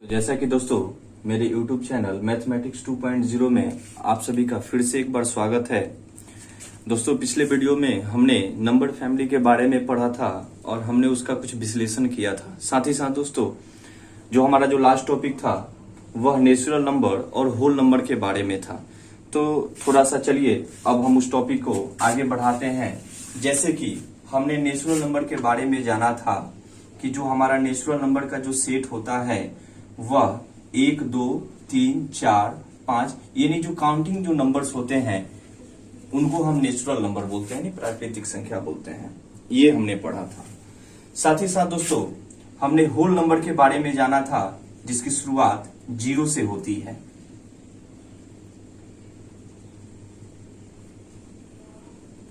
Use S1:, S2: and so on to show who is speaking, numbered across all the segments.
S1: तो जैसा कि दोस्तों मेरे YouTube चैनल मैथमेटिक्स 2.0 में आप सभी का फिर से एक बार स्वागत है। दोस्तों पिछले वीडियो में हमने नंबर फैमिली के बारे में पढ़ा था और हमने उसका कुछ विश्लेषण किया था। साथ ही साथ दोस्तों जो हमारा जो लास्ट टॉपिक था वह नेचुरल नंबर और होल नंबर के बारे में था। तो थोड़ा सा चलिए अब हम उस टॉपिक को आगे बढ़ाते हैं। जैसे कि हमने नेचुरल नंबर के बारे में जाना था कि जो हमारा नेचुरल नंबर का जो सेट होता है वह 1, 2, 3, 4, 5 यानी जो काउंटिंग जो नंबर्स होते हैं उनको हम नेचुरल नंबर बोलते हैं, प्राकृतिक संख्या बोलते हैं। ये हमने पढ़ा था। साथ ही साथ दोस्तों हमने होल नंबर के बारे में जाना था जिसकी शुरुआत 0 से होती है।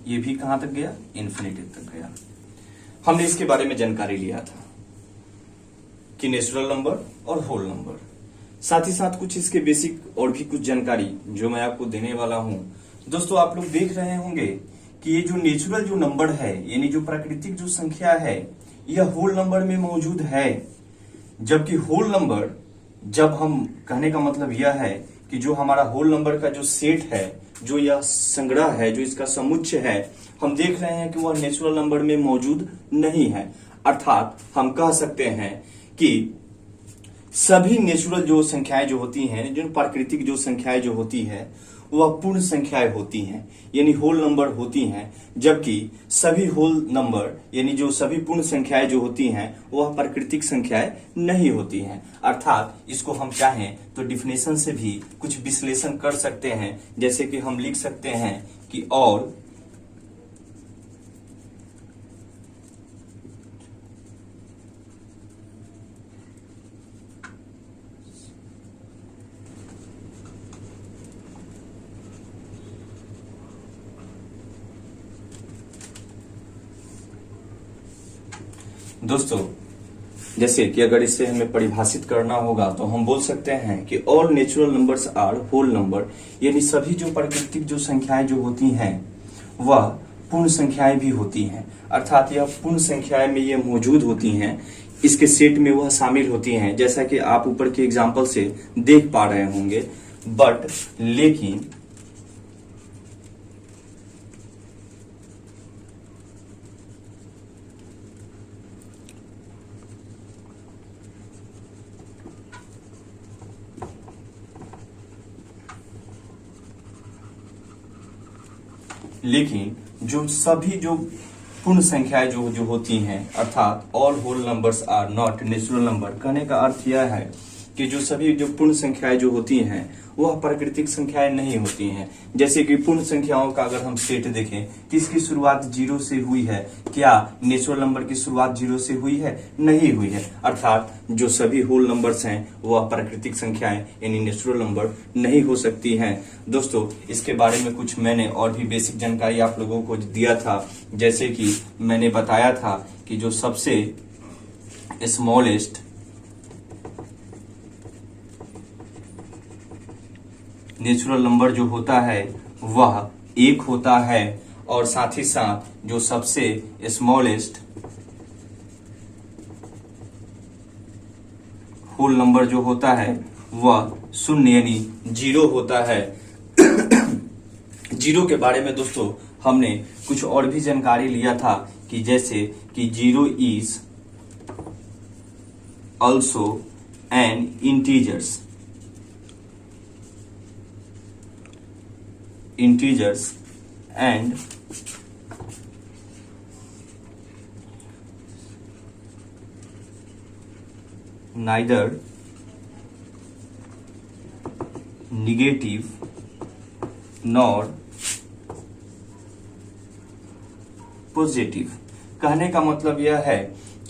S1: ये भी कहां तक गया? इन्फिनिटी तक गया। हमने इसके बारे में जानकारी लिया था कि नेचुरल नंबर और होल नंबर। साथ ही साथ कुछ इसके बेसिक और भी कुछ जानकारी जो मैं आपको देने वाला हूं। दोस्तों आप लोग देख रहे होंगे कि ये जो नेचुरल जो नंबर है यानी जो प्राकृतिक जो संख्या है यह होल नंबर में मौजूद है, जबकि होल नंबर जब हम कहने का मतलब यह है कि जो हमारा होल नंबर का जो सेट है, जो यह संग्रह है, जो इसका समुच्चय है, हम देख रहे हैं कि वह नेचुरल नंबर में मौजूद नहीं है। अर्थात हम कह सकते हैं कि सभी नेचुरल जो संख्याएं जो होती हैं, जो प्राकृतिक जो संख्याएं जो होती है वह पूर्ण संख्याएं होती हैं यानी होल नंबर होती हैं, जबकि सभी होल नंबर यानी जो सभी पूर्ण संख्याएं जो होती हैं वह प्राकृतिक संख्याएं नहीं होती हैं। अर्थात इसको हम चाहें तो डिफिनेशन से भी कुछ विश्लेषण कर सकते हैं। जैसे कि हम लिख सकते हैं कि ऑल दोस्तों जैसे कि अगर इसे हमें परिभाषित करना होगा तो हम बोल सकते हैं कि all natural numbers are whole number, यानी सभी जो प्राकृतिक जो संख्याएं जो होती हैं वह पूर्ण संख्याएं भी होती हैं। अर्थात यह पूर्ण संख्याएं में ये मौजूद होती हैं, इसके सेट में वह शामिल होती हैं, जैसा कि आप ऊपर के एग्जाम्पल से देख पा रहे होंगे। बट लेकिन जो सभी जो पूर्ण संख्याएं जो होती हैं, अर्थात all whole numbers are not natural number. कहने का अर्थ यह है कि जो सभी जो पूर्ण संख्याएं जो होती हैं वह प्राकृतिक संख्याएं नहीं होती हैं। जैसे कि पूर्ण संख्याओं का अगर हम सेट देखें तो इसकी शुरुआत 0 से हुई है। क्या नेचुरल नंबर की शुरुआत 0 से हुई है? नहीं हुई है। अर्थात जो सभी होल नंबर्स हैं वह प्राकृतिक संख्याएं यानी नेचुरल नंबर नहीं हो सकती हैं। दोस्तों इसके बारे में कुछ मैंने और भी बेसिक जानकारी आप लोगों को दिया था। जैसे कि मैंने बताया था कि जो सबसे स्मॉलेस्ट नेचुरल नंबर जो होता है वह 1 होता है, और साथ ही साथ जो सबसे स्मॉलेस्ट होल नंबर जो होता है वह 0 यानी 0 होता है। 0 के बारे में दोस्तों हमने कुछ और भी जानकारी लिया था कि जैसे कि 0 is also an integers and neither negative nor positive. कहने का मतलब यह है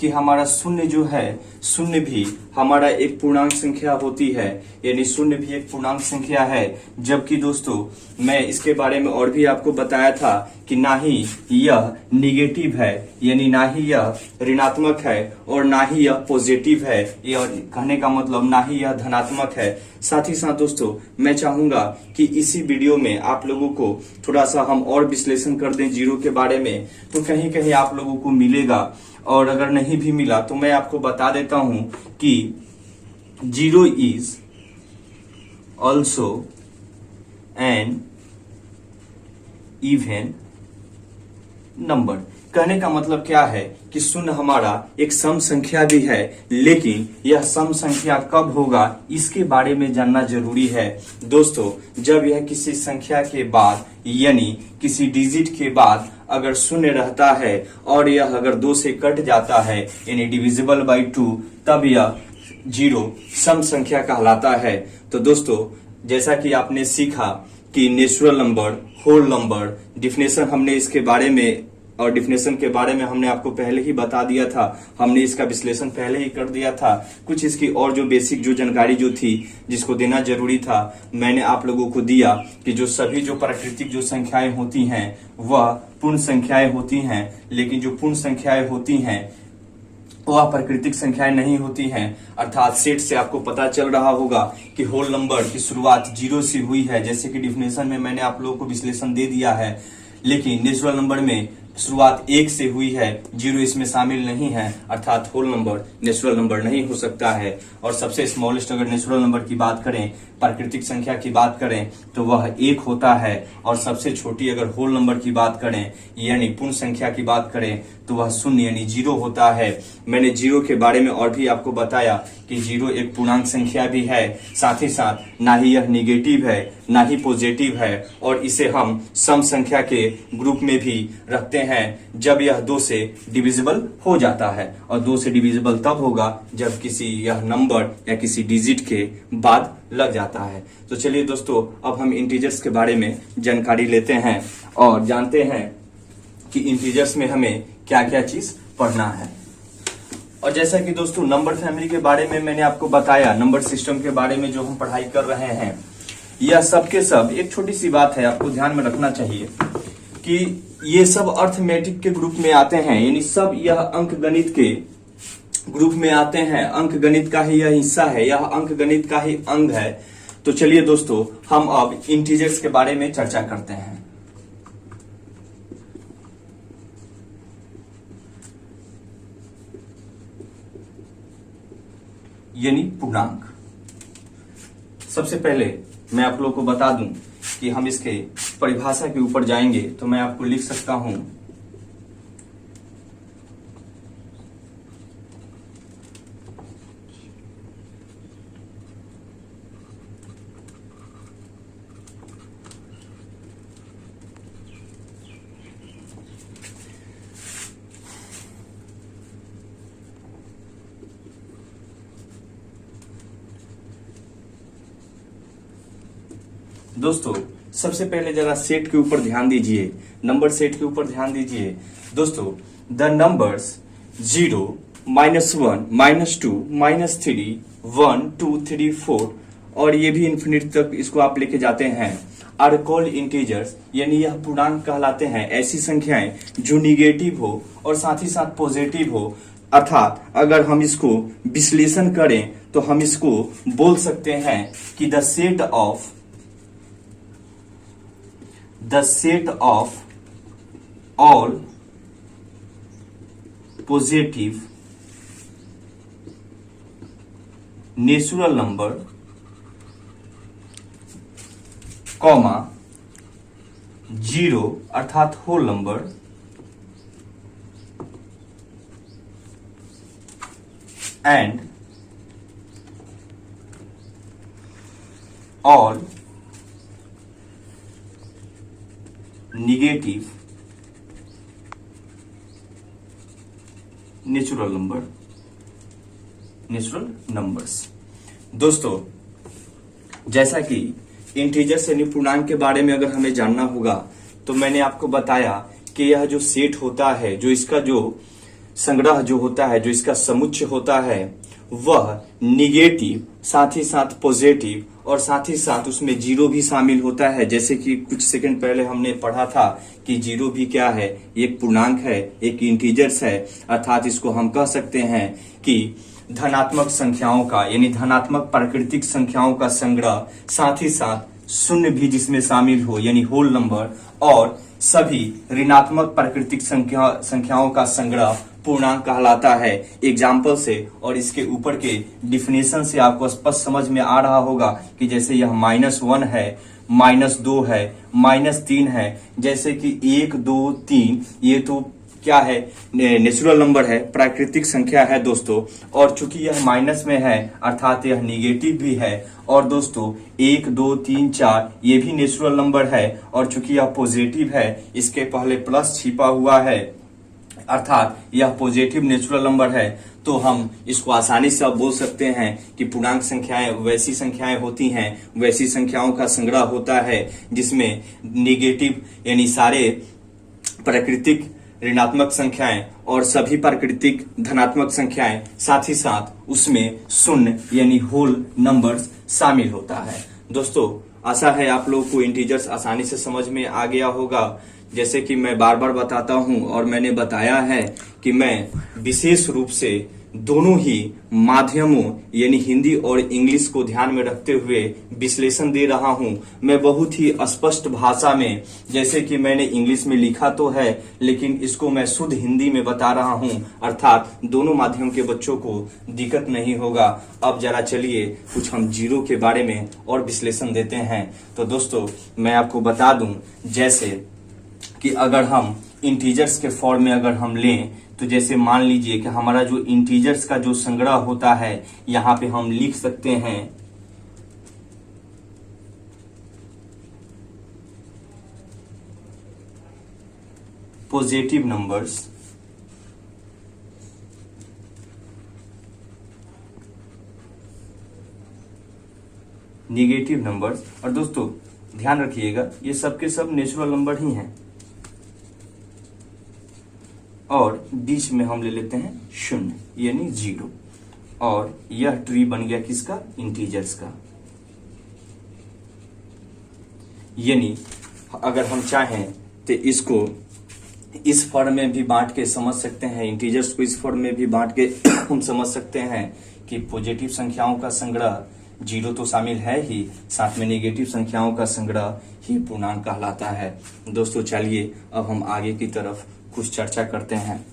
S1: कि हमारा 0 जो है, 0 भी हमारा एक पूर्णांक संख्या होती है, यानी 0 भी एक पूर्णांक संख्या है। जबकि दोस्तों मैं इसके बारे में और भी आपको बताया था कि ना ही यह निगेटिव है यानी ना ही यह ऋणात्मक है और ना ही यह पॉजिटिव है, यह कहने का मतलब ना ही यह धनात्मक है। साथ ही साथ दोस्तों मैं चाहूंगा कि इसी वीडियो में आप लोगों को थोड़ा सा हम और विश्लेषण कर दें 0 के बारे में, तो कहीं कहीं आप लोगों को मिलेगा, और अगर नहीं भी मिला तो मैं आपको बता देता हूं कि zero is also an even number. कहने का मतलब क्या है कि शून्य हमारा एक सम संख्या भी है, लेकिन यह सम संख्या कब होगा इसके बारे में जानना जरूरी है। दोस्तों, जब यह किसी संख्या के बाद यानी किसी डिजिट के बाद अगर शून्य रहता है और यह अगर 2 से कट जाता है यानी डिविजिबल बाई 2, तब यह जीरो सम संख्या कहलाता है। तो दोस्तों, जैसा कि आपने सीखा कि natural number, whole number, definition हमने इसके बारे में और डिफिनेशन के बारे में हमने आपको पहले ही बता दिया था, हमने इसका विश्लेषण पहले ही कर दिया था। कुछ इसकी और जो बेसिक जो जानकारी जो थी जिसको देना जरूरी था मैंने आप लोगों को दिया कि जो सभी जो प्राकृतिक जो संख्याएं होती हैं वह पूर्ण संख्याएं होती हैं, लेकिन जो पूर्ण संख्याएं होती हैं वह प्राकृतिक संख्याएं नहीं होती हैं। अर्थात सेट से आपको पता चल रहा होगा कि होल नंबर की शुरुआत 0 से हुई है, जैसे कि डिफिनेशन में मैंने आप लोगों को विश्लेषण दे दिया है। लेकिन नेचुरल नंबर में शुरुआत 1 से हुई है, 0 इसमें शामिल नहीं है, अर्थात होल नंबर नेचुरल नंबर नहीं हो सकता है। और सबसे स्मॉलेस्ट अगर नेचुरल नंबर की बात करें, प्राकृतिक संख्या की बात करें तो वह 1 होता है। और सबसे छोटी अगर होल नंबर की बात करें यानी पूर्ण संख्या की बात करें तो वह 0 यानी 0 होता है। मैंने 0 के बारे में और भी आपको बताया कि 0 एक पूर्णांक संख्या भी है, साथ ही साथ ना ही यह निगेटिव है ना ही पॉजिटिव है, और इसे हम सम संख्या के ग्रुप में भी रखते हैं जब यह 2 से डिविजिबल हो जाता है। और 2 से डिविजिबल तब होगा जब किसी यह नंबर या किसी डिजिट के बाद लग जाता है। तो चलिए दोस्तों, अब हम इंटीजर्स के बारे में जानकारी लेते हैं और जानते हैं कि इंटीजर्स में हमें क्या क्या चीज पढ़ना है। और जैसा कि दोस्तों नंबर फैमिली के बारे में मैंने आपको बताया, नंबर सिस्टम के बारे में जो हम पढ़ाई कर रहे हैं, यह सब के सब एक छोटी सी बात है आपको ध्यान में रखना चाहिए कि ये सब अर्थमेटिक के ग्रुप में आते हैं, यानी सब यह अंक गणित के ग्रुप में आते हैं। अंक गणित का ही यह हिस्सा है, यह अंक गणित का ही अंग है। तो चलिए दोस्तों, हम अब इंटीजर्स के बारे में चर्चा करते हैं। यानी पूर्णांक। सबसे पहले मैं आप लोगों को बता दूं कि हम इसके परिभाषा के ऊपर जाएंगे तो मैं आपको लिख सकता हूं दोस्तों, सबसे पहले जरा सेट के ऊपर ध्यान दीजिए, नंबर सेट के ऊपर ध्यान दीजिए। दोस्तों, द नंबर्स 0, -1, -2, -3, 1, 2, 3, 4 और ये भी इन्फिनिटी तक इसको आप लेके जाते हैं, आर कॉल्ड इंटीजर्स, यानी यह पूर्णांक कहलाते हैं। ऐसी संख्याएं जो निगेटिव हो और साथ ही साथ पॉजिटिव हो, अर्थात अगर हम इसको विश्लेषण करें तो हम इसको बोल सकते हैं कि the set of all positive natural number comma 0 अर्थात whole number and all negative natural numbers. दोस्तों, जैसा कि इंटीजर्स यानी पूर्णांक के बारे में अगर हमें जानना होगा तो मैंने आपको बताया कि यह जो सेट होता है, जो इसका जो संग्रह जो होता है, जो इसका समुच्चय होता है, वह निगेटिव साथ ही साथ पॉजिटिव और साथ ही साथ उसमें 0 भी शामिल होता है। जैसे कि कुछ सेकंड पहले हमने पढ़ा था कि 0 भी क्या है, एक पूर्णांक है, एक इंटीजर्स है। अर्थात इसको हम कह सकते हैं कि धनात्मक संख्याओं का यानी धनात्मक प्राकृतिक संख्याओं का संग्रह, साथ ही साथ शून्य भी जिसमें शामिल हो यानी होल नंबर, और सभी ऋणात्मक प्राकृतिक संख्याओं का संग्रह पूर्णांक कहलाता है। एग्जाम्पल से और इसके ऊपर के डिफिनेशन से आपको स्पष्ट समझ में आ रहा होगा कि जैसे यह -1 है, -2 है, -3 है, जैसे कि 1, 2, 3 ये तो क्या है, नेचुरल नंबर है, प्राकृतिक संख्या है दोस्तों। और चूंकि यह माइनस में है अर्थात यह निगेटिव भी है। और दोस्तों 1, 2, 3, 4 ये भी नेचुरल नंबर है और चूंकि यह पॉजिटिव है इसके पहले प्लस छिपा हुआ है अर्थात यह पॉजिटिव नेचुरल नंबर है। तो हम इसको आसानी से आप बोल सकते हैं कि पूर्णांक संख्याएं वैसी संख्याएं होती हैं, वैसी संख्याओं का संग्रह होता है जिसमें निगेटिव यानी सारे प्राकृतिक ऋणात्मक संख्याएं और सभी प्राकृतिक धनात्मक संख्याएं, साथ ही साथ उसमें शून्य यानी होल नंबर्स शामिल होता है। दोस्तों आशा है आप लोगों को इंटीजर्स आसानी से समझ में आ गया होगा। जैसे कि मैं बार बार बताता हूं और मैंने बताया है कि मैं विशेष रूप से दोनों ही माध्यमों यानी हिंदी और इंग्लिश को ध्यान में रखते हुए विश्लेषण दे रहा हूं। मैं बहुत ही स्पष्ट भाषा में, जैसे कि मैंने इंग्लिश में लिखा तो है लेकिन इसको मैं शुद्ध हिंदी में बता रहा हूं अर्थात दोनों माध्यम के बच्चों को दिक्कत नहीं होगा। अब जरा चलिए कुछ हम जीरो के बारे में और विश्लेषण देते हैं। तो दोस्तों मैं आपको बता दूं जैसे कि अगर हम इंटीजर्स के फॉर्म में अगर हम लें तो जैसे मान लीजिए कि हमारा जो इंटीजर्स का जो संग्रह होता है यहां पे हम लिख सकते हैं पॉजिटिव नंबर्स, निगेटिव नंबर्स। और दोस्तों ध्यान रखिएगा ये सब के सब नेचुरल नंबर ही हैं। और बीच में हम ले लेते हैं शून्य यानी 0 और यह ट्री बन गया किसका, इंटीजर्स का। यानी अगर हम चाहें तो इसको इस फॉर्म में भी बांट के समझ सकते हैं, इंटीजर्स को इस फॉर्म में भी बांट के हम समझ सकते हैं कि पॉजिटिव संख्याओं का संग्रह 0 तो शामिल है ही, साथ में नेगेटिव संख्याओं का संग्रह ही पूर्णांक कहलाता है। दोस्तों चलिए अब हम आगे की तरफ कुछ चर्चा करते हैं।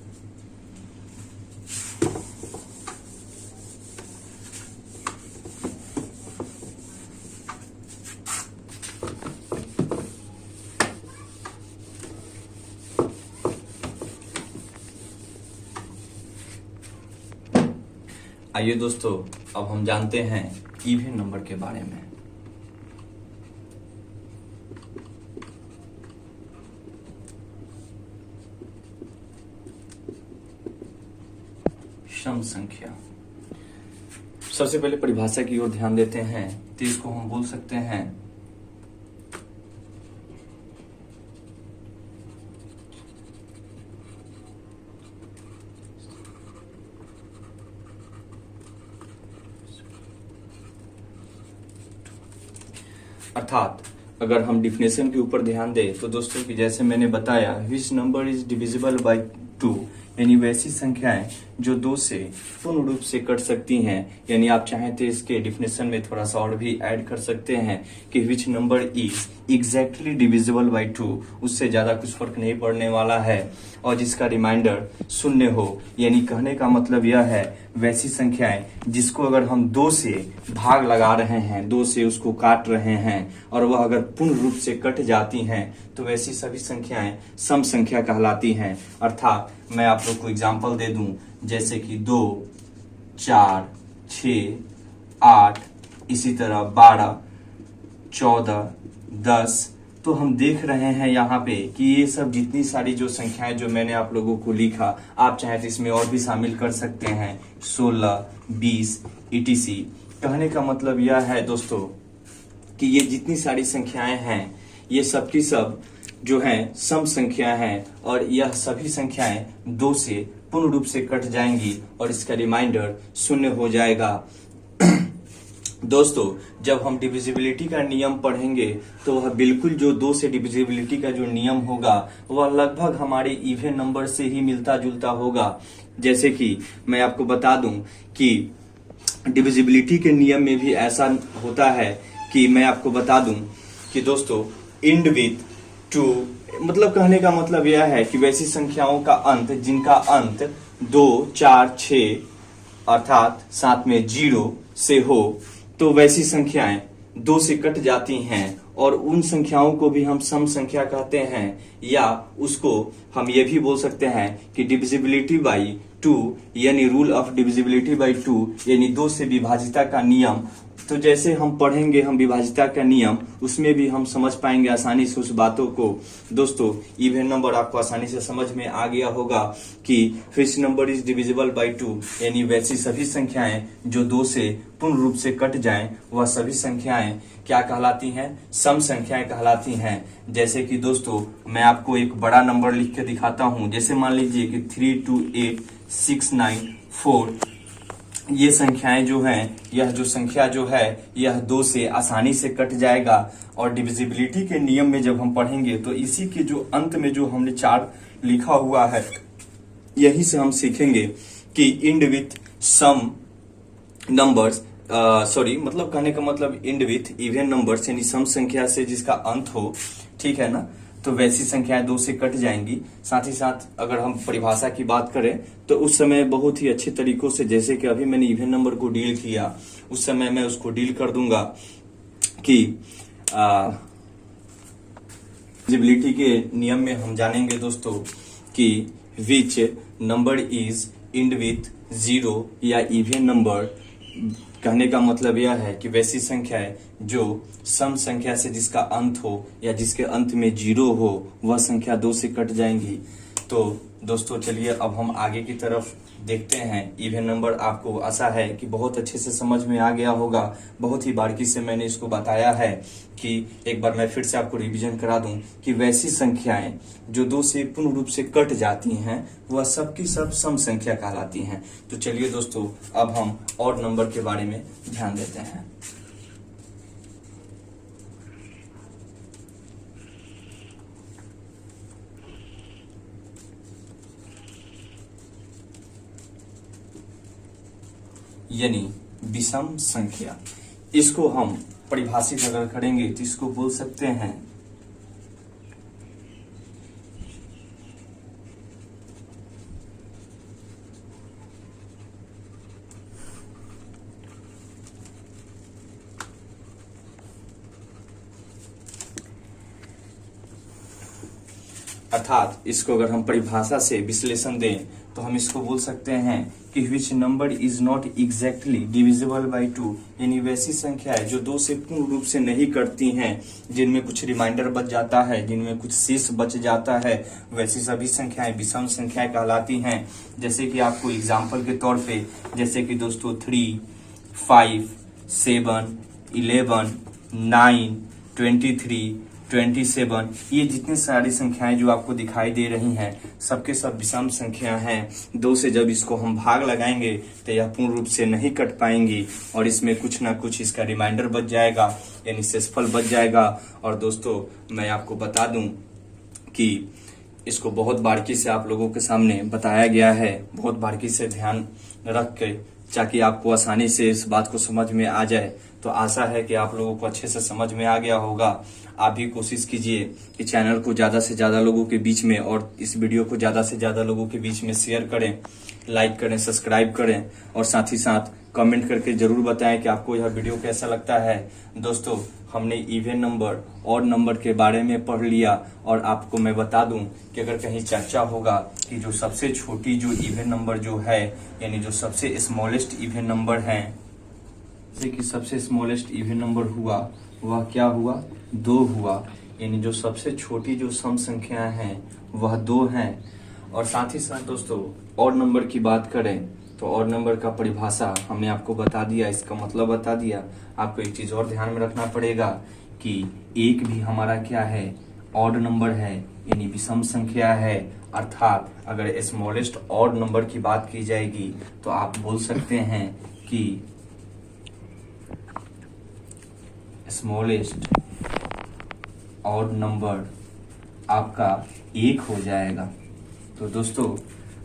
S1: आइए दोस्तों अब हम जानते हैं इवन नंबर के बारे में। सम संख्या। सबसे पहले परिभाषा की ओर ध्यान देते हैं तो इसको हम बोल सकते हैं अर्थात अगर हम डिफिनेशन के ऊपर ध्यान दें तो दोस्तों कि जैसे मैंने बताया विच नंबर इज डिविजिबल बाय 2 यानी वैसी संख्याएं जो 2 से पूर्ण रूप से कट सकती हैं। यानी आप चाहें तो इसके डिफिनेशन में थोड़ा सा और भी ऐड कर सकते हैं कि which number is exactly divisible by 2, उससे ज्यादा कुछ फर्क नहीं पड़ने वाला है और जिसका रिमाइंडर शून्य हो। यानी कहने का मतलब यह है वैसी संख्याएं जिसको अगर हम 2 से भाग लगा रहे हैं, 2 से उसको काट रहे हैं और वह अगर पूर्ण रूप से कट जाती हैं तो वैसी सभी संख्याएं सम संख्या कहलाती हैं। अर्थात मैं आप लोग को एग्जांपल दे दूं जैसे कि 2, 4, 6, 8, इसी तरह 12, 14, 10। तो हम देख रहे हैं यहाँ पे कि ये सब जितनी सारी जो संख्याएं जो मैंने आप लोगों को लिखा, आप चाहे तो इसमें और भी शामिल कर सकते हैं 16, 20 etc। कहने का मतलब यह है दोस्तों कि ये जितनी सारी संख्याएं हैं ये सब की सब जो हैं सम संख्या हैं और यह सभी संख्याएं 2 से पूर्ण रूप से कट जाएंगी और इसका रिमाइंडर शून्य हो जाएगा। दोस्तों जब हम डिविजिबिलिटी का नियम पढ़ेंगे तो वह बिल्कुल जो 2 से डिविजिबिलिटी का जो नियम होगा वह लगभग हमारे इवन नंबर से ही मिलता जुलता होगा। जैसे कि मैं आपको बता दूं कि डिविजिबिलिटी के नियम में भी ऐसा होता है कि मैं आपको बता दूं कि दोस्तों इंड विथ 2, मतलब कहने का मतलब यह है कि वैसी संख्याओं का अंत जिनका अंत 2, 4, 6 अर्थात साथ में 0 से हो तो वैसी संख्याएं 2 से कट जाती हैं और उन संख्याओं को भी हम सम संख्या कहते हैं, या उसको हम ये भी बोल सकते हैं कि डिविजिबिलिटी बाई 2 यानी रूल ऑफ डिविजिबिलिटी बाई 2 यानी 2 से विभाजिता का नियम। तो जैसे हम पढ़ेंगे हम विभाजिता का नियम, उसमें भी हम समझ पाएंगे आसानी से उस बातों को। दोस्तों इवन नंबर आपको आसानी से समझ में आ गया होगा कि which number is divisible by 2 यानी वैसी सभी संख्याएं जो 2 से पूर्ण रूप से कट जाएं वह सभी संख्याएं क्या कहलाती हैं, सम संख्याएं कहलाती हैं। जैसे कि दोस्तों मैं आपको एक बड़ा नंबर लिख के दिखाता हूं, जैसे मान लीजिए कि 3, 2, 8, 6, 9, 4 ये संख्याएं जो हैं, यह जो संख्या जो है यह 2 से आसानी से कट जाएगा। और डिविजिबिलिटी के नियम में जब हम पढ़ेंगे तो इसी के जो अंत में जो हमने 4 लिखा हुआ है यही से हम सीखेंगे कि इंड विथ सम नंबर्स, मतलब कहने का मतलब इंड विथ इवन नंबर्स यानी सम संख्या से जिसका अंत हो, ठीक है ना, तो वैसी संख्याएं 2 से कट जाएंगी। साथ ही साथ अगर हम परिभाषा की बात करें तो उस समय बहुत ही अच्छे तरीकों से, जैसे कि अभी मैंने इवन नंबर को डील किया, उस समय मैं उसको डील कर दूंगा कि डिविजिबिलिटी के नियम में हम जानेंगे दोस्तों कि which number is end with 0 या इवन नंबर। कहने का मतलब यह है कि वैसी संख्या है जो सम संख्या से जिसका अंत हो या जिसके अंत में 0 हो वह संख्या 2 से कट जाएंगी। तो दोस्तों चलिए अब हम आगे की तरफ देखते हैं। इवन नंबर आपको आशा है कि बहुत अच्छे से समझ में आ गया होगा, बहुत ही बारीकी से मैंने इसको बताया है कि एक बार मैं फिर से आपको रिवीजन करा दूं कि वैसी संख्याएं जो 2 से पूर्ण रूप से कट जाती हैं वह सबकी सब सम संख्या कहलाती हैं। तो चलिए दोस्तों अब हम और नंबर के बारे में ध्यान देते हैं। यानी विषम संख्या, इसको हम परिभाषित अगर करेंगे तो इसको बोल सकते हैं अर्थात इसको अगर हम परिभाषा से विश्लेषण दें तो हम इसको बोल सकते हैं कि which number is not exactly divisible by 2 यानी वैसी संख्या है जो 2 से पूर्ण रूप से नहीं कटती हैं, जिनमें कुछ रिमाइंडर बच जाता है, जिनमें कुछ शेष बच जाता है, वैसी सभी संख्याएं विषम संख्याएं कहलाती हैं। जैसे कि आपको एग्जाम्पल के तौर पे, जैसे कि दोस्तों 3, 5, 7, 11, 9, 23, 27 ये जितनी सारी संख्याएं जो आपको दिखाई दे रही हैं सबके सब विषम संख्या हैं। 2 से जब इसको हम भाग लगाएंगे तो यह पूर्ण रूप से नहीं कट पाएंगी और इसमें कुछ ना कुछ इसका रिमाइंडर बच जाएगा यानी शेषफल बच जाएगा। और दोस्तों मैं आपको बता दूं कि इसको बहुत बारीकी से आप लोगों के सामने बताया गया है, बहुत बारीकी से ध्यान रख के, ताकि आपको आसानी से इस बात को समझ में आ जाए। तो आशा है कि आप लोगों को अच्छे से समझ में आ गया होगा। आप भी कोशिश कीजिए कि चैनल को ज्यादा से ज्यादा लोगों के बीच में और इस वीडियो को ज्यादा से ज्यादा लोगों के बीच में शेयर करें, लाइक करें, सब्सक्राइब करें और साथ ही साथ कमेंट करके जरूर बताएं कि आपको यह वीडियो कैसा लगता है। दोस्तों हमने इवन नंबर और नंबर के बारे में पढ़ लिया और आपको मैं बता दूं कि अगर कहीं चर्चा होगा कि जो सबसे छोटी जो इवन नंबर जो है यानी जो सबसे स्मॉलेस्ट इवन नंबर है, जैसे कि सबसे स्मॉलेस्ट इवन नंबर हुआ वह क्या हुआ, 2 हुआ, यानी जो सबसे छोटी जो सम संख्या है वह 2 है। और साथ ही साथ दोस्तों और नंबर की बात करें तो और नंबर का परिभाषा हमने आपको बता दिया, इसका मतलब बता दिया। आपको एक चीज और ध्यान में रखना पड़ेगा कि एक भी हमारा क्या है, ऑड नंबर है यानी विषम संख्या है। अर्थात अगर स्मॉलेस्ट ऑड नंबर की बात की जाएगी तो आप बोल सकते हैं कि स्मॉलेस्ट ऑड नंबर आपका 1 हो जाएगा। तो दोस्तों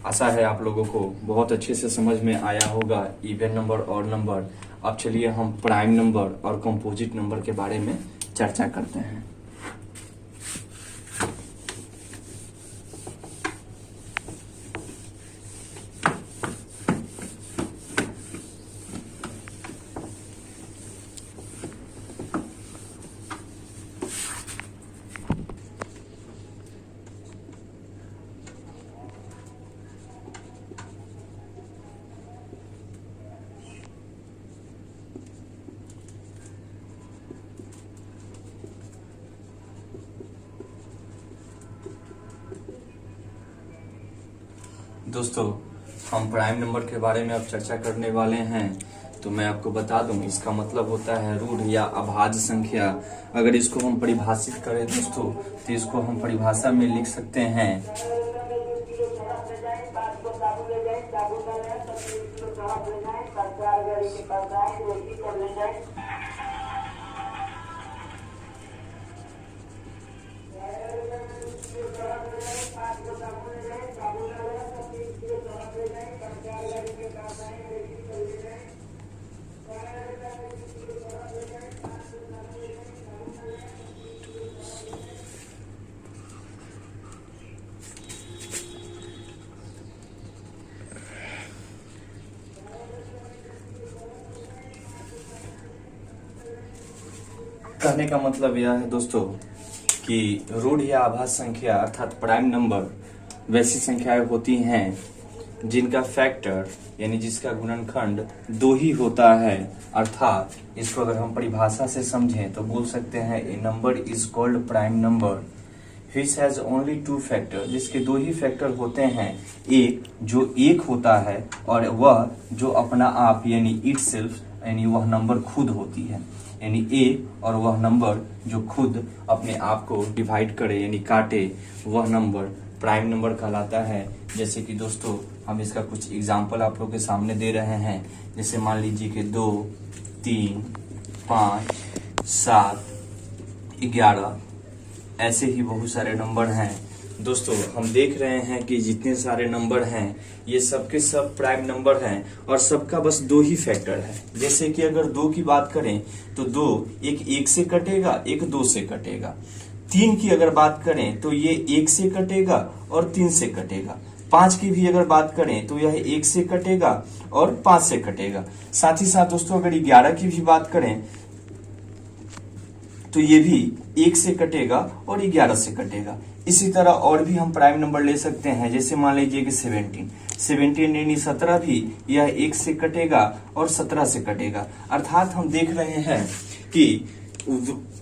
S1: आशा है आप लोगों को बहुत अच्छे से समझ में आया होगा इवन नंबर और नंबर। अब चलिए हम प्राइम नंबर और कंपोजिट नंबर के बारे में चर्चा करते हैं। दोस्तों, हम प्राइम नंबर के बारे में अब चर्चा करने वाले हैं। तो मैं आपको बता दूं, इसका मतलब होता है रूढ़ या अभाज्य संख्या। अगर इसको हम परिभाषित करें दोस्तों, तो इसको हम परिभाषा में लिख सकते हैं कहने का मतलब यह है दोस्तों कि रूढ़ या आभाज्य संख्या अर्थात प्राइम नंबर वैसी संख्याएं होती हैं जिनका फैक्टर यानी जिसका गुणनखंड 2 ही होता है। अर्थात इसको अगर हम परिभाषा से समझें तो बोल सकते हैं a number is called prime number which has only 2 factor, जिसके 2 ही फैक्टर होते हैं। एक जो 1 होता है और वह जो अपना आप यानी इटसेल्फ यानी वह नंबर खुद होती है, यानी ए और वह नंबर जो खुद अपने आप को डिवाइड करे यानी काटे, वह नंबर प्राइम नंबर कहलाता है। जैसे कि दोस्तों हम इसका कुछ एग्जाम्पल आप लोग के सामने दे रहे हैं। जैसे मान लीजिए कि 2, 3, 5, 7, 11 ऐसे ही बहुत सारे नंबर हैं। दोस्तों हम देख रहे हैं कि जितने सारे नंबर हैं ये सबके सब प्राइम नंबर हैं और सबका बस 2 ही फैक्टर है। जैसे कि अगर 2 की बात करें तो 2 एक 1 से कटेगा, एक 2 से कटेगा। 3 की अगर बात करें तो ये 1 से कटेगा और 3 से कटेगा। 5 की भी अगर बात करें तो यह 1 से कटेगा और 5 से कटेगा। साथ ही साथ दोस्तों अगर 11 की भी बात करें तो ये भी 1 से कटेगा और 11 से कटेगा। इसी तरह और भी हम प्राइम नंबर ले सकते हैं। जैसे मान लीजिए कि 17 यानी 17 भी यह 1 से कटेगा और 17 से कटेगा। अर्थात हम देख रहे हैं कि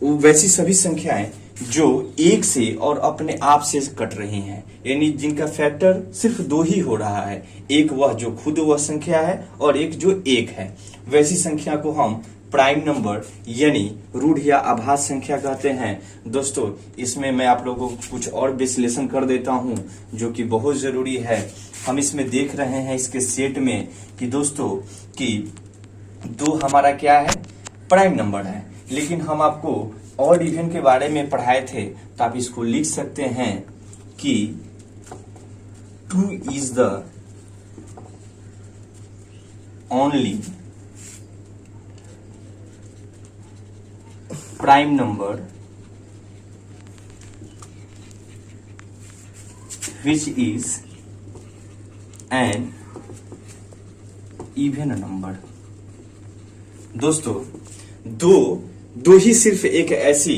S1: वैसी सभी संख्याएं जो 1 से और अपने आप से कट रही हैं, यानी जिनका फैक्टर सिर्फ 2 ही हो रहा है। एक वह जो खुद वह संख्या है और एक जो 1 है, वैसी संख्या को हम प्राइम नंबर यानी रूढ़ या आभाज्य संख्या कहते हैं। दोस्तों इसमें मैं आप लोगों को कुछ और विश्लेषण कर देता हूं जो कि बहुत जरूरी है। हम इसमें देख रहे हैं इसके सेट में कि दोस्तों कि 2 हमारा क्या है, प्राइम नंबर है। लेकिन हम आपको ऑड इवन के बारे में पढ़ाए थे, तो आप इसको लिख सकते हैं कि 2 is the only prime number which is an even number. दोस्तों दो ही सिर्फ एक ऐसी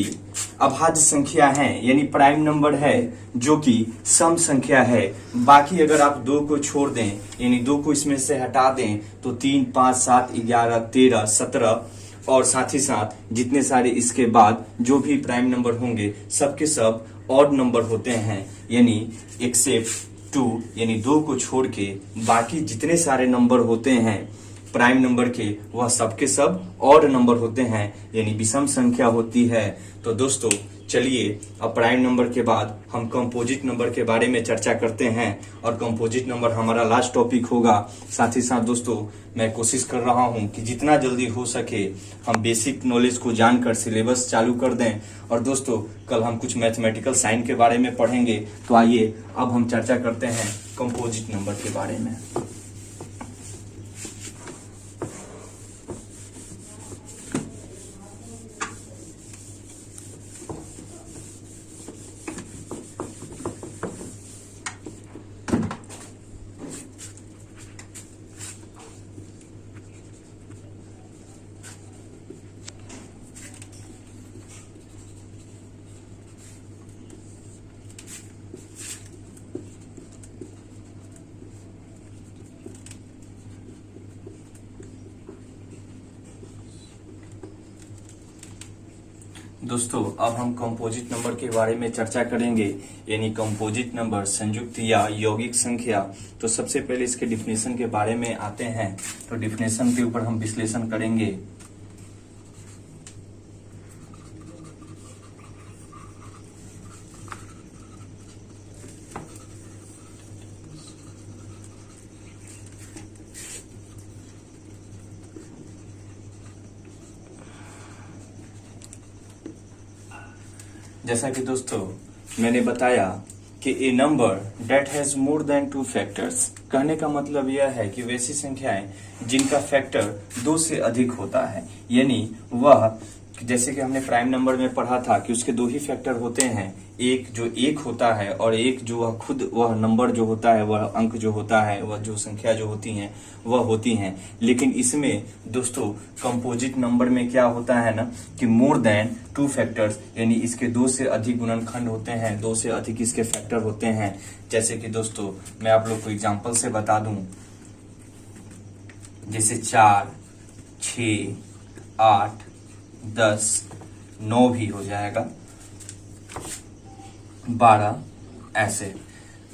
S1: अभाज्य संख्या है यानी प्राइम नंबर है जो कि सम संख्या है। बाकी अगर आप 2 को छोड़ दें यानी 2 को इसमें से हटा दें तो 3, 5, 7, 11, 13, 17 और साथ ही साथ जितने सारे इसके बाद जो भी प्राइम नंबर होंगे सबके सब ऑड नंबर होते हैं। यानी एक्सेप्ट 2 यानी 2 को छोड़ के बाकी जितने सारे नंबर होते हैं प्राइम नंबर के, वह सबके सब ऑड नंबर होते हैं यानी विषम संख्या होती है। तो दोस्तों चलिए अब प्राइम नंबर के बाद हम कंपोजिट नंबर के बारे में चर्चा करते हैं और कंपोजिट नंबर हमारा लास्ट टॉपिक होगा। साथ ही साथ दोस्तों मैं कोशिश कर रहा हूं कि जितना जल्दी हो सके हम बेसिक नॉलेज को जानकर सिलेबस चालू कर दें। और दोस्तों कल हम कुछ मैथमेटिकल साइन के बारे में पढ़ेंगे। तो आइए अब हम चर्चा करते हैं कंपोजिट नंबर के बारे में। दोस्तों अब हम कंपोजिट नंबर के बारे में चर्चा करेंगे, यानी कंपोजिट नंबर संयुक्त या यौगिक संख्या। तो सबसे पहले इसके डिफिनेशन के बारे में आते हैं, तो डिफिनेशन के ऊपर हम विश्लेषण करेंगे। जैसा कि दोस्तों मैंने बताया कि a number that has more than 2 factors, कहने का मतलब यह है कि वैसी संख्याएं जिनका फैक्टर 2 से अधिक होता है, यानी वह, जैसे कि हमने प्राइम नंबर में पढ़ा था कि उसके 2 ही फैक्टर होते हैं, एक जो एक होता है और एक जो वह खुद वह नंबर जो होता है, वह अंक जो होता है, वह जो संख्या जो होती हैं वह होती हैं। लेकिन इसमें दोस्तों कंपोजिट नंबर में क्या होता है ना कि मोर देन 2 फैक्टर्स, यानी इसके 2 से अधिक गुणनखंड होते हैं, 2 से अधिक इसके फैक्टर होते हैं। जैसे कि दोस्तों मैं आप लोग को एग्जांपल से बता दूं, जैसे 4, 6, 8, 10, 9 भी हो जाएगा, 12, ऐसे।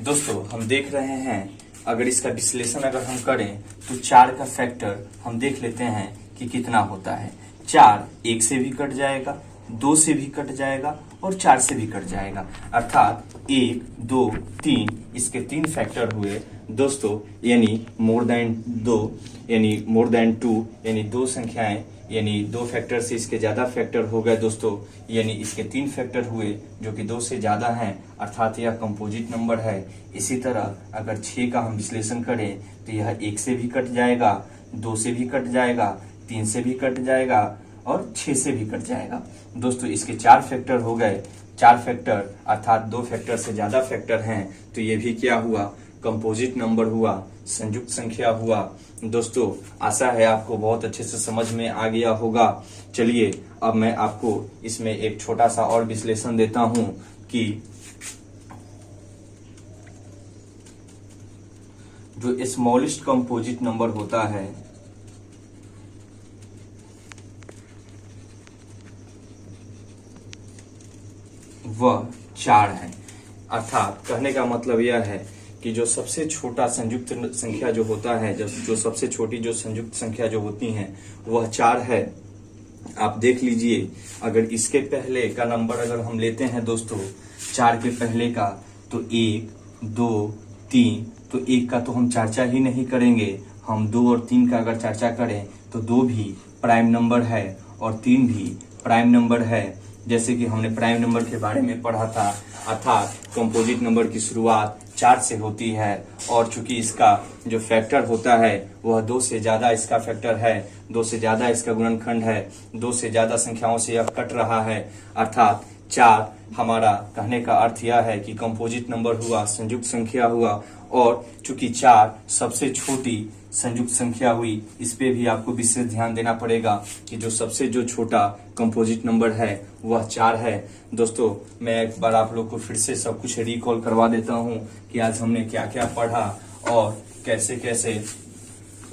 S1: दोस्तों हम देख रहे हैं, अगर इसका विश्लेषण अगर हम करें तो 4 का फैक्टर हम देख लेते हैं कि कितना होता है। 4 1 से भी कट जाएगा, 2 से भी कट जाएगा और 4 से भी कट जाएगा, अर्थात 1, 2, 3 इसके 3 फैक्टर हुए दोस्तों, यानी मोर देन 2, यानी मोर देन 2, यानी 2 संख्याएं, यानी 2 फैक्टर से इसके ज्यादा फैक्टर हो गए दोस्तों, यानी इसके 3 फैक्टर हुए जो कि 2 से ज्यादा हैं, अर्थात यह कंपोजिट नंबर है। इसी तरह अगर 6 का हम विश्लेषण करें तो यह 1 से भी कट जाएगा, 2 से भी कट जाएगा, 3 से भी कट जाएगा और 6 से भी कट जाएगा। दोस्तों इसके 4 फैक्टर हो गए, 4 फैक्टर अर्थात 2 फैक्टर से ज्यादा फैक्टर हैं, तो ये भी क्या हुआ, कंपोजिट नंबर हुआ, संयुक्त संख्या हुआ। दोस्तों आशा है आपको बहुत अच्छे से समझ में आ गया होगा। चलिए अब मैं आपको इसमें एक छोटा सा और विश्लेषण देता हूं कि जो स्मॉलेस्ट कंपोजिट नंबर होता है वह 4 है, अर्थात कहने का मतलब यह है कि जो सबसे छोटा संयुक्त संख्या जो होता है, जो सबसे छोटी जो संयुक्त संख्या जो होती हैं वह 4 है। आप देख लीजिए, अगर इसके पहले का नंबर अगर हम लेते हैं दोस्तों 4 के पहले का, तो 1, 2, 3, तो 1 का तो हम चर्चा ही नहीं करेंगे। हम 2 और 3 का अगर चर्चा करें तो 2 भी प्राइम नंबर है और 3 भी प्राइम नंबर है, जैसे कि हमने प्राइम नंबर के बारे में पढ़ा था, अर्थात कंपोजिट नंबर की शुरुआत 4 से होती है और चूंकि इसका जो फैक्टर होता है वह 2 से ज्यादा इसका फैक्टर है, 2 से ज्यादा इसका गुणनखंड है, 2 से ज्यादा संख्याओं से यह कट रहा है, अर्थात 4 हमारा कहने का अर्थ यह है कि कंपोजिट नंबर हुआ, संयुक्त संख्या हुआ। और चूंकि 4 सबसे छोटी संयुक्त संख्या हुई, इस पे भी आपको विशेष ध्यान देना पड़ेगा कि जो सबसे जो छोटा कंपोजिट नंबर है वह 4 है। दोस्तों मैं एक बार आप लोग को फिर से सब कुछ रिकॉल करवा देता हूं कि आज हमने क्या क्या पढ़ा और कैसे कैसे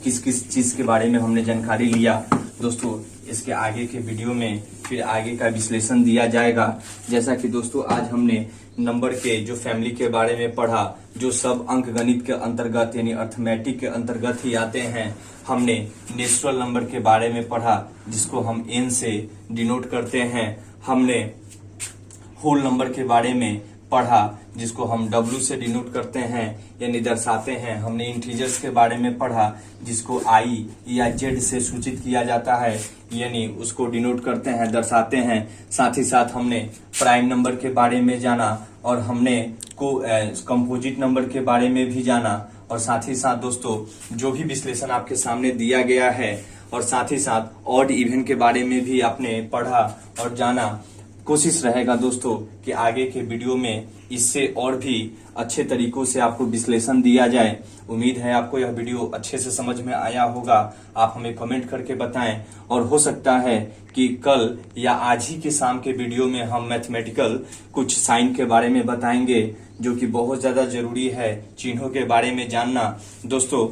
S1: किस किस चीज के बारे में हमने जानकारी लिया। दोस्तों इसके आगे के वीडियो में फिर आगे का विश्लेषण दिया जाएगा। जैसा कि दोस्तों आज हमने नंबर के जो फैमिली के बारे में पढ़ा, जो सब अंक गणित के अंतर्गत यानी अर्थमेटिक के अंतर्गत ही आते हैं, हमने नेचुरल नंबर के बारे में पढ़ा जिसको हम n से डिनोट करते हैं, हमने होल नंबर के बारे में पढ़ा जिसको हम W से डिनोट करते हैं यानी दर्शाते हैं, हमने इंटीजर्स के बारे में पढ़ा जिसको I या Z से सूचित किया जाता है यानी उसको डिनोट करते हैं, दर्शाते हैं। साथ ही साथ हमने प्राइम नंबर के बारे में जाना और हमने कंपोजिट नंबर के बारे में भी जाना, और साथ ही साथ दोस्तों जो भी विश्लेषण आपके सामने दिया गया है और साथ ही साथ ऑड इवन के बारे में भी आपने पढ़ा और जाना। कोशिश रहेगा दोस्तों कि आगे के वीडियो में इससे और भी अच्छे तरीकों से आपको विश्लेषण दिया जाए। उम्मीद है आपको यह वीडियो अच्छे से समझ में आया होगा। आप हमें कमेंट करके बताएं और हो सकता है कि कल या आज ही के शाम के वीडियो में हम मैथमेटिकल कुछ साइन के बारे में बताएंगे जो कि बहुत ज्यादा जरूरी है चिन्हों के बारे में जानना। दोस्तों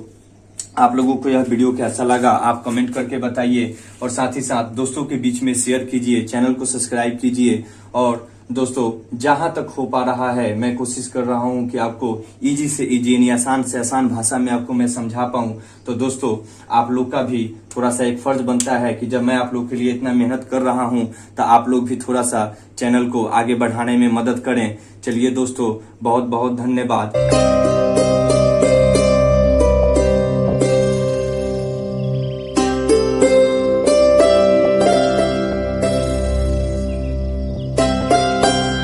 S1: आप लोगों को यह वीडियो कैसा लगा आप कमेंट करके बताइए, और साथ ही साथ दोस्तों के बीच में शेयर कीजिए, चैनल को सब्सक्राइब कीजिए। और दोस्तों जहां तक हो पा रहा है मैं कोशिश कर रहा हूं कि आपको इजी से इजी यानी आसान से आसान भाषा में आपको मैं समझा पाऊं। तो दोस्तों आप लोग का भी थोड़ा सा एक फर्ज बनता है कि जब मैं आप लोग के लिए इतना मेहनत कर रहा हूं तो आप लोग भी थोड़ा सा चैनल को आगे बढ़ाने में मदद करें। चलिए दोस्तों, बहुत बहुत धन्यवाद।